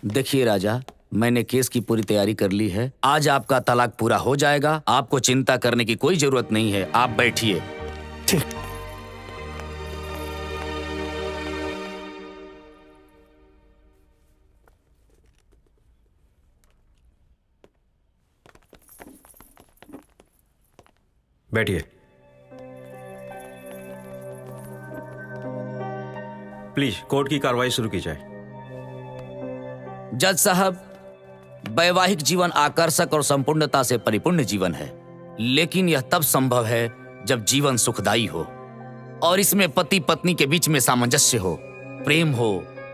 देखिए राजा, मैंने केस की पूरी तैयारी कर ली है। आज आपका तलाक पूरा हो जाएगा। आपको चिंता करने की कोई जरूरत नहीं है। आप बैठिए। ठीक। बैठिए। प्लीज कोर्ट की कार्रवाई शुरू की जाए। जज साहब, वैवाहिक जीवन आकर्षक और संपूर्णता से परिपूर्ण जीवन है, लेकिन यह तब संभव है जब जीवन सुखदायी हो और इसमें पति पत्नी के बीच में सामंजस्य हो, प्रेम हो,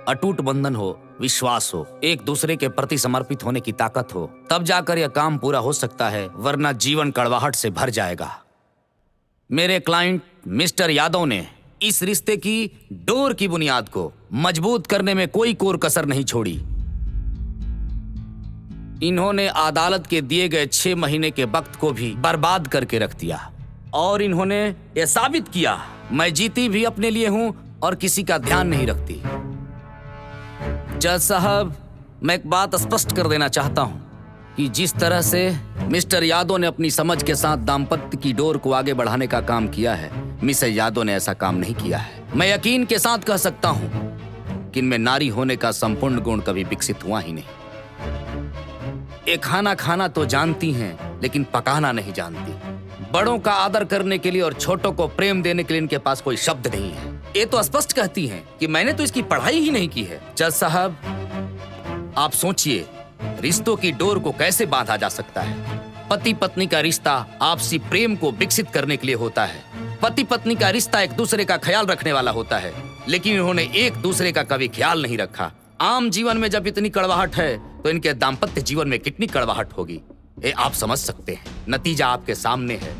अटूट बंधन हो, विश्वास हो, एक दूसरे के प्रति समर्पित होने की ताकत हो। तब जाकर यह काम पूरा हो सकता है, वरना जीवन कड़वाहट से भर जाएगा। मेरे क्लाइंट मिस्टर यादव ने इस रिश्ते की डोर की बुनियाद को मजबूत करने में कोई कोर कसर नहीं छोड़ी। इन्होंने अदालत के दिए गए 6 महीने के वक्त को भी बर्बाद करके रख दिया और इन्होंने यह साबित किया मैं जीती भी अपने लिए हूं और किसी का ध्यान नहीं रखती। जज साहब, मैं एक बात स्पष्ट कर देना चाहता हूं कि जिस तरह से मिस्टर यादव ने अपनी समझ के साथ दाम्पत्य की डोर को आगे बढ़ाने का काम किया है, मिसेस यादव ने ऐसा काम नहीं किया है। मैं यकीन के साथ कह सकता हूं कि इनमें नारी होने का संपूर्ण गुण कभी विकसित हुआ ही नहीं। ये खाना खाना तो जानती हैं, लेकिन पकाना नहीं जानती। बड़ों का आदर करने के लिए और छोटों को प्रेम देने के लिए इनके पास कोई शब्द नहीं है। ये तो स्पष्ट कहती हैं कि मैंने तो इसकी पढ़ाई ही नहीं की है। जज साहब, आप सोचिए, रिश्तों की डोर को कैसे बांधा जा सकता है। पति पत्नी का रिश्ता आपसी प्रेम को विकसित करने के लिए होता है। पति पत्नी का रिश्ता एक दूसरे का ख्याल रखने वाला होता है, लेकिन इन्होंने एक दूसरे का कभी ख्याल नहीं रखा। आम जीवन में जब इतनी कड़वाहट है तो इनके दाम्पत्य जीवन में कितनी कड़वाहट होगी, ये आप समझ सकते हैं। नतीजा आपके सामने है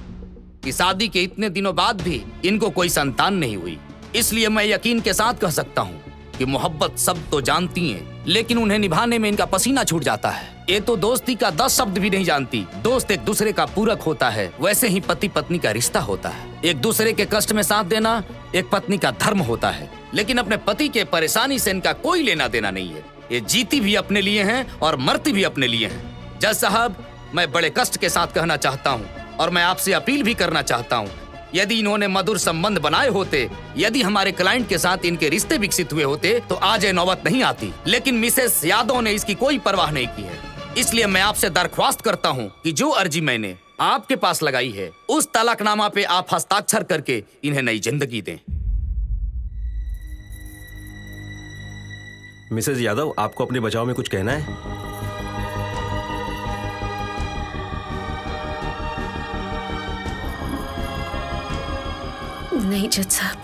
कि शादी के इतने दिनों बाद भी इनको कोई संतान नहीं हुई। इसलिए मैं यकीन के साथ कह सकता हूँ कि मोहब्बत सब तो जानती हैं, लेकिन उन्हें निभाने में इनका पसीना छूट जाता है। ये तो दोस्ती का 10 शब्द भी नहीं जानती। दोस्त एक दूसरे का पूरक होता है, वैसे ही पति पत्नी का रिश्ता होता है। एक दूसरे के कष्ट में साथ देना एक पत्नी का धर्म होता है, लेकिन अपने पति के परेशानी से इनका कोई लेना देना नहीं है। ये जीती भी अपने लिए हैं और मरती भी अपने लिए हैं। जज साहब, मैं बड़े कष्ट के साथ कहना चाहता हूँ और मैं आपसे अपील भी करना चाहता हूँ, यदि इन्होंने मधुर संबंध बनाए होते, यदि हमारे क्लाइंट के साथ इनके रिश्ते विकसित हुए होते तो आज ये नौबत नहीं आती। लेकिन मिसेस यादव ने इसकी कोई परवाह नहीं की है। इसलिए मैं आपसे दरख्वास्त करता हूँ कि जो अर्जी मैंने आपके पास लगाई है, उस तलाकनामा पे आप हस्ताक्षर करके इन्हें नई जिंदगी दें। मिसेस यादव, आपको अपने बचाव में कुछ कहना है? नहीं जज साहब,